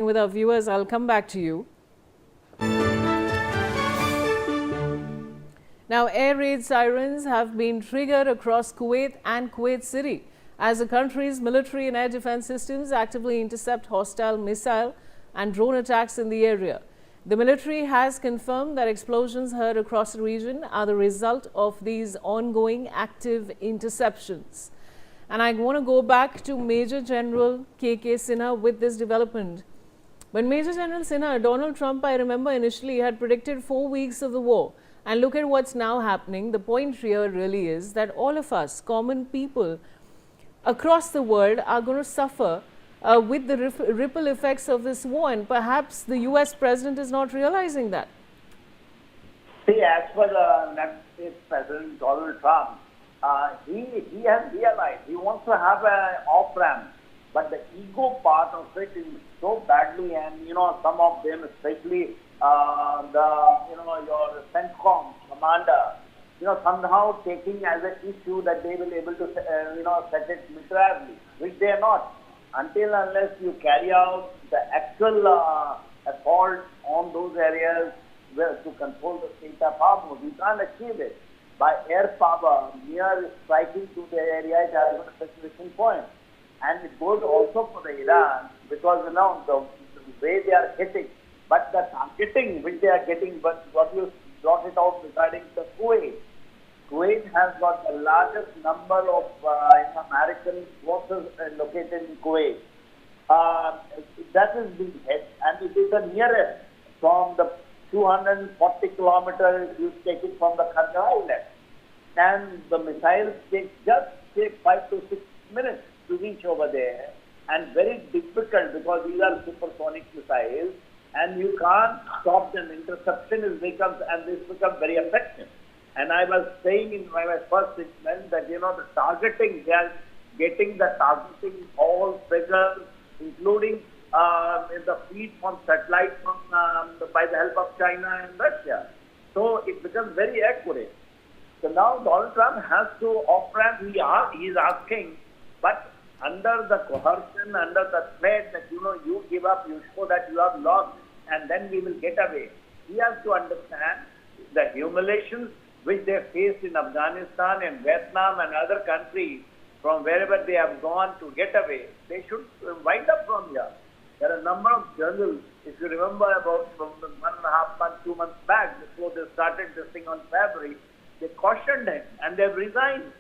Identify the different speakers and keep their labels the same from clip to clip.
Speaker 1: with our viewers. I'll come back to you. Now, air raid sirens have been triggered across Kuwait and Kuwait City as the country's military and air defense systems actively intercept hostile missile and drone attacks in the area. The military has confirmed that explosions heard across the region are the result of these ongoing active interceptions. And I want to go back to Major General K.K. Sinha with this development. When Major General Sinha, Donald Trump, I remember initially had predicted 4 weeks of the war. And look at what's now happening. The point here really is that all of us, common people across the world, are going to suffer with the ripple effects of this war. And perhaps the US president is not realizing that.
Speaker 2: See, as for the United States President Donald Trump, he has realized he wants to have an off-ramp. But the ego part of it is so badly, and some of them, especially your CENTCOM commander, somehow taking as an issue that they will be able to, set it militarily, which they are not. Until unless you carry out the actual assault on those areas to control the state of Hormuz, you can't achieve it. By air power, mere striking to the area is a saturation point. And it goes also for the Iran, because the way they are hitting, but the targeting which they are getting, but what you brought it out regarding the Kuwait. Kuwait has got the largest number of American forces located in Kuwait. That is being hit, and it is the nearest from the 240 kilometers you take it from the Kharga Island. And the missiles take 5 to 6 minutes to reach over there, and very difficult because these are supersonic missiles, and you can't stop them. Interception becomes very effective. And I was saying in my first statement that the targeting, they are getting the targeting all figures, including the feed from satellite by the help of China and Russia. So it becomes very accurate. So now Donald Trump has to off-ramp. He is asking, but under the coercion, under the threat that you give up, you show that you have lost, and then we will get away. He has to understand the humiliations which they faced in Afghanistan and Vietnam and other countries from wherever they have gone to get away. They should wind up from here. There are a number of journals, if you remember about 1.5 months, 2 months back, before they started this thing on February, they cautioned him and they've resigned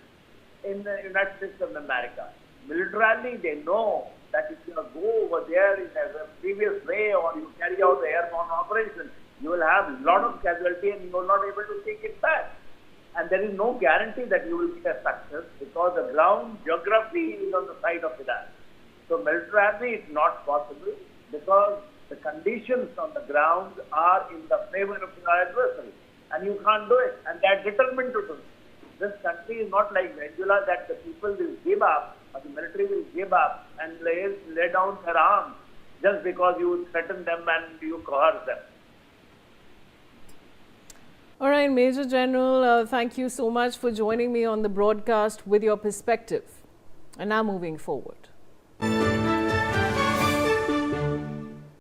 Speaker 2: in the United States of America. Militarily, they know that if you go over there in a previous way or you carry out the airborne operation, you will have a lot of casualty and you will not be able to take it back. And there is no guarantee that you will get a success because the ground geography is on the side of Iran. So militarily, it's not possible because the conditions on the ground are in the favor of your adversary. And you can't do it. And they are determined to do it. This country is not like Venezuela that the people will give up, or the military will give up and lay down their arms just because you threaten them and you coerce them.
Speaker 1: All right, Major General, thank you so much for joining me on the broadcast with your perspective. And now moving forward.